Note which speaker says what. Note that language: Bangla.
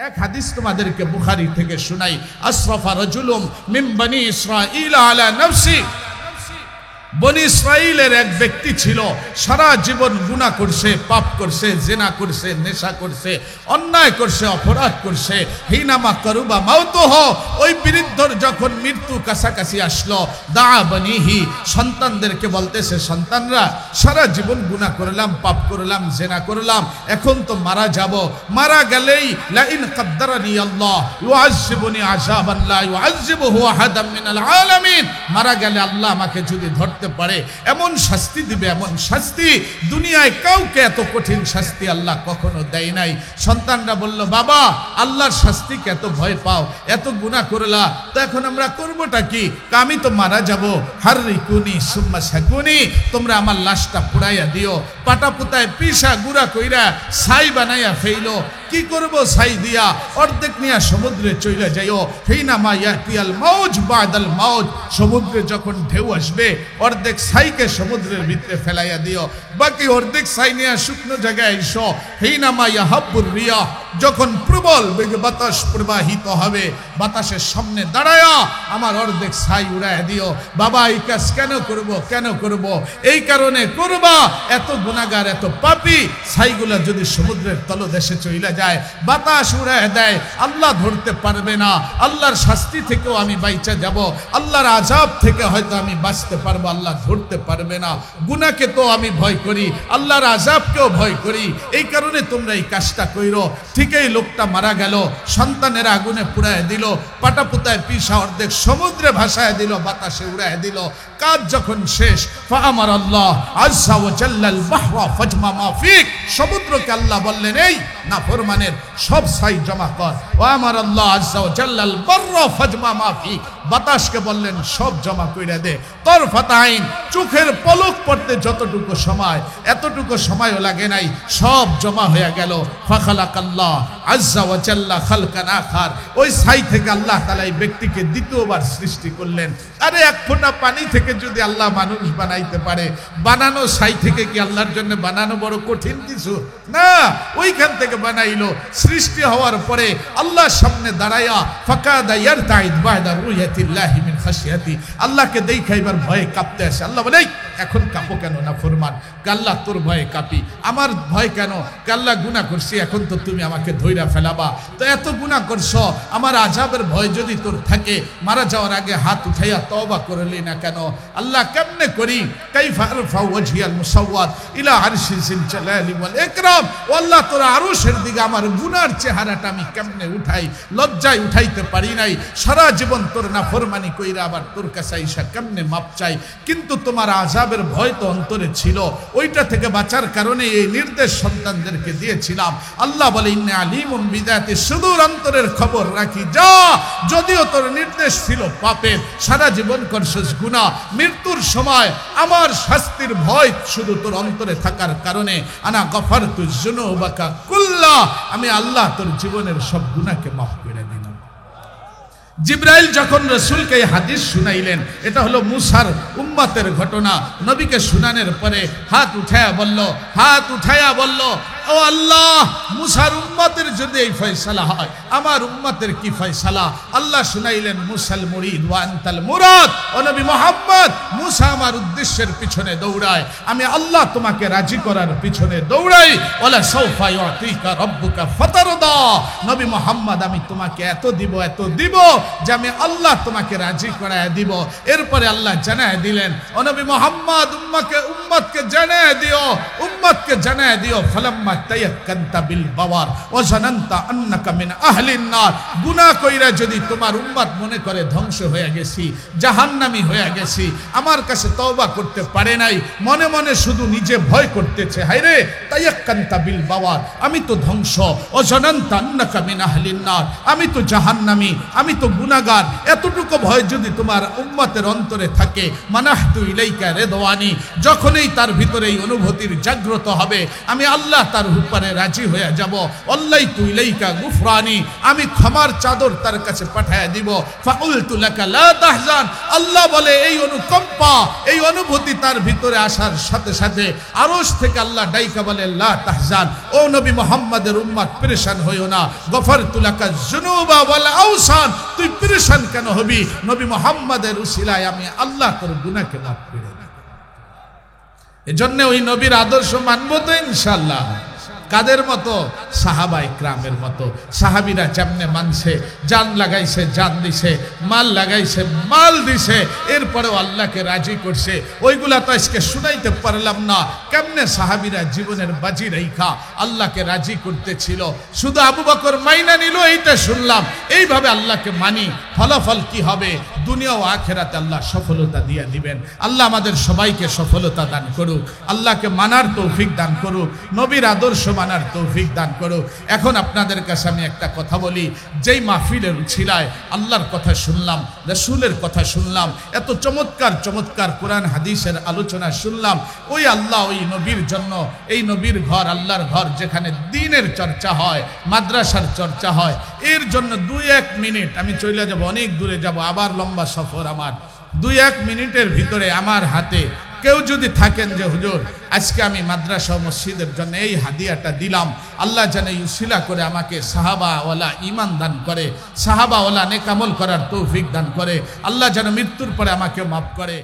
Speaker 1: এক হাদিস তোমাদেরকে বুখারী থেকে শোনাই। আসরাফা রাজুলুম মিন বনি ইসরাঈল আলা নাফসি। বনি ইসরাইলের এক ব্যক্তি ছিল, সারা জীবন গুনাহ করছে, পাপ করছে, জিনা করছে, নেশা করছে, অন্যায় করছে, অপরাধ করছে। হিনামা করুবা মাউতুহ, ওই বৃদ্ধর যখন মৃত্যু কাছাকাছি আসলো, দা বনিহি, সন্তানদেরকে বলতেছে, সন্তানরা সারা জীবন গুনাহ করলাম, পাপ করলাম, জিনা করলাম, এখন তো মারা যাব, মারা গেলেই লা ইন কদ্দারানি আল্লাহ ইউআযিবুনি আযাবান লা ইউআযিবুহু আহাদাম মিনাল আলামিন, মারা গেলে আল্লাহ আমাকে যদি ধরতে পারে এমন শাস্তি দিবে, এমন শাস্তি দুনিয়ায় কাউকে এত কঠিন শাস্তি আল্লাহ কখনো দেয় নাই। সন্তানরা বলল, বাবা আল্লাহর শাস্তিকে এত ভয় পাও, এত গুনাহ করলা, তো এখন আমরা করবোটা কি? আমি তো মারা যাব, হাররিকুনি সুম্মা সাকুনি, তোমরা আমার লাশটা পুড়াইয়া দিও, পাটা পুতায় পিসা গুড়া কইরা ছাই বানাইয়া ফেইলো। কি করব ছাই দিয়া? অর্ধেক নিয়া সমুদ্রে চলে যাইও। হিনামা ইয়াতিয়াল মাউজ বাদাল মাউজ, সমুদ্রে যখন ঢেউ আসবে অর্ধেক ছাইকে সমুদ্রের ভিতরে ফেলাইয়া দিও, বাকি অর্ধেক ছাই নিয়ে শুকনো জায়গায় এসো। হিনামা ইয়াহাব্বুর রিয়াহ, যখন প্রবল বেগে বাতাস প্রবাহিত হবে, বাতাসের সামনে দাঁড়ায়া আমার অর্ধেক ছাই উড়াইয়া দিও। বাবা এই কাজ কেন করব, কেন করব? এই কারণে করবা, এত গুনাহগার, এত পাপী, ছাইগুলা যদি সমুদ্রের তলদেশে চলে যায়, বাতাস উড়াইয়া দেয়, আল্লাহ ধরতে পারবে না, আল্লাহর শাস্তি থেকেও আমি বাইচা যাব, আল্লাহর আযাব থেকে হয়তো আমি বাঁচতে পারবো, আল্লাহ ধরতে পারবে না। গুনাহকে তো আমি ভয় করি, আল্লাহর আযাবকেও ভয় করি, এই কারণে তোমরা এই কাজটা কইরো। ঠিক এই লোকটা মারা গেল, সন্তানেরা আগুনে পুড়ায় দিল, পাটা পুতায় পিসা অর্ধেক সমুদ্রে ভাসায় দিল, বাতাসে উড়ায় দিল। কাজ যখন শেষ, ফাআমার আল্লাহ আযযা ওয়া জাল্লাল বাহরা ফাজমা মা ফিক, সমুদ্রকে আল্লাহ বললেন, এই নাফরমানের সব ছাই জমা কর। ওয়া আমার আল্লাহ আযযা ওয়া জাল্লাল বাররা ফাজমা মা ফিক, বাতাসকে বললেন সব জমা কইরা দে। তরফাত আইন, চোখের পলক পড়তে যতটুকু সময়, এতটুকু সময়ও লাগে নাই, সব জমা হয়ে গেল। ফাখালাকাল্লাহ আযযা ওয়া জাল্লা খালকান আখার, ওই ছাই থেকে আল্লাহ তাআলা এই ব্যক্তিকে দ্বিতীয়বার সৃষ্টি করলেন। আরে এক ফোঁটা পানি থেকে যদি আল্লাহ মানুষ বানাইতে পারে, বানানো ছাই থেকে কি আল্লাহর জন্য বানানো বড় কঠিন কিছু না? ওইখান থেকে বানাইলো। সৃষ্টি হওয়ার পরে আল্লাহর সামনে দাঁড়ায়া ফাকাদা ইয়ারতাইদ বাদা রুয়াতিল্লাহি মিন খাশিয়াতি, আল্লাহকে দেখা এবার ভয়ে কাঁপতে আসে। আল্লাহ বলে, এখন কাঁপো কেন না ফরমান? আল্লাহ তোর ভয়ে কাঁপি। আমার ভয় কেন? আল্লাহ গুনাহ করছি, এখন তো তুমি আমাকে ধইরা ফেলাবা, তো এত গুনাহ করছো, আমার আযাবের ভয় যদি তোর থাকে, মারা যাওয়ার আগে হাত উঠাইয়া তওবা করলি না কেন? আল্লাহ কেমনে করি? কাইফা আরফা ওয়াজহিয়াল মুসাওয়াদ ইলা আরশিল জালালি ওয়াল ইকরাম, ও আল্লাহ তোর আরশের দিকে আমার গুনার চেহারাটা আমি কেমনে উঠাই? লজ্জায় উঠাইতে পারি নাই, সারা জীবন তোর নাফরমানি কইরা আবার তোর কাছে আইসা কেমনে মাপ চাই? কিন্তু তোমার আযাবের ভয় তো অন্তরে ছিল, ওইটা থেকে বাঁচার কারণে এই নির্দেশ সন্তানদেরকে দিয়েছিলাম। আল্লাহ বলে, ইন্নী আলিমুম বিযাতি সুদূর, অন্তরের খবর রাখি, যা, যদিও তোর নির্দেশ ছিল পাপের, সারা জীবন করছিস গুনাহ, মৃত্যুর সময় আমার শাস্তির ভয় শুধু তোর অন্তরে থাকার কারণে, আনা গফারতু যুনুবাকা কুল্লা, আমি আল্লাহ তোর জীবনের সব গুনাহকে মাফ করে দিলাম। জিবরাইল যখন রাসূলকে এই হাদিস শুনাইলেন, এটা হলো মুসার উম্মতের ঘটনা, নবীকে শুনানোর পরে হাত উঠায়া বলল, ও আল্লাহ, মুসার উম্মতের যদি এই ফয়সালা হয়, আমার উম্মতের কি ফয়সালা? আল্লাহ শুনাইলেন, মুসাল মুরিদ ওয়া আনতাল মুরাদ, ও নবী মুহাম্মদ, মুসা আমার উদ্দেশ্যের পিছনে দৌড়ায়, আমি আল্লাহ তোমাকে রাজি করার পিছনে দৌড়াই। ওয়ালা সাউফা ইউতিকা রাব্বুকা ফাতারদা, নবী মুহাম্মদ, আমি তোমাকে এত দিব যে আমি আল্লাহ তোমাকে রাজি করায় দিব। এরপরে আল্লাহ জানায় দিলেন, ও নবী মুহাম্মদ, উম্মতকে জানায় দিও, ফালাম্মা তায়াক্কানতা বিল বাওয়ার ওয়া জানানতা আন্নাকা মিন আহলিন নার, গুনাহ কইরা যদি তোমার উম্মত মনে করে ধ্বংস হয়ে গেছি, জাহান্নামী হয়ে গেছি, আমার কাছে তওবা করতে পারে নাই, মনে মনে শুধু নিজে ভয় করতেছে, হায়রে তায়াক্কানতা বিল বাওয়ার, আমি তো ধ্বংস, ওয়া জানানতা আন্নাকা মিন আহলিন নার, আমি তো জাহান্নামী, আমি তো গুনাহগার, এতটুকু ভয় যদি তোমার উম্মতের অন্তরে থাকে, মানাহতু ইলাইকা রিদওয়ানি, যখনই তার ভিতরে এই অনুভূতির জাগ্রত হবে, আমি আল্লাহ তার উপরে রাজি হয়ে যাব। আল্লাইতু ইলাইকা গুফরানি, আমি ক্ষমার চাদর তার কাছে পাঠিয়ে দিব। ফাকুলতু লাকা লা তাহজান, আল্লাহ বলে এই অনুকম্পা, এই অনুভূতি তার ভিতরে আসার সাথে সাথে আরশ থেকে আল্লাহ ডাইকা বলে লা তাহজান, ও নবী মুহাম্মদের উম্মত পেরেশান হইও না। গফরতু লাকা যুনুবা ওয়াল আওসান, তুই পেরেশান কেন হবি? নবী মুহাম্মদের উসিলায় আমি আল্লাহ তোর গুনাহকে মাফ করে দেব। এজন্য ওই নবীর আদর্শ মানবো তো ইনশাআল্লাহ। কাদের মতো? সাহাবা ইকরামের মতো। সাহাবীরা যেমনে মানছে, জান লাগাইছে, জান দিছে, মাল লাগাইছে, মাল দিছে, এরপরেও আল্লাহকে রাজি করছে। ওইগুলা তো আজকে শুনাইতে পারলাম না কেমনে সাহাবীরা জীবনের বাজি রাইখা আল্লাহকে রাজি করতেছিল। শুধু আবু বকর মাইনা নিল এইটা শুনলাম। এইভাবে আল্লাহকে মানি, ফলাফল কি হবে? দুনিয়া ও আখিরাতে আল্লাহ সফলতা দিয়ে দিবেন। আল্লাহ আমাদের সবাইকে সফলতা দান করুক, আল্লাহকে মানার তৌফিক দান করুক, নবীর আদর্শ মানার তৌফিক দান করুক। এখন আপনাদের কাছে আমি একটা কথা বলি, যেই মাহফিলের উছিলায় আল্লাহর কথা শুনলাম, রাসূলের কথা শুনলাম, এত চমৎকার চমৎকার কোরআন হাদিসের আলোচনা শুনলাম, ওই আল্লাহ ওই নবীর জন্য, এই নবীর ঘর আল্লাহর ঘর যেখানে দ্বীনের চর্চা হয়, মাদ্রাসার চর্চা হয়, এর জন্য 2-1 মিনিট আমি চলে যাব, অনেক দূরে যাব, আবার লম্বা সফর আমার। 2-1 মিনিটের ভিতরে আমার হাতে কেউ যদি থাকেন যে হুজুর আজকে আমি মাদ্রাসা মসজিদের জন্য এই হাদিয়াটা দিলাম, আল্লাহ যেন উসিলা করে আমাকে সাহাবাওয়ালা ঈমান দান করে, সাহাবাওয়ালা নেক আমল করার তৌফিক দান করে, আল্লাহ যেন মৃত্যুর পরে আমাকে মাফ করে।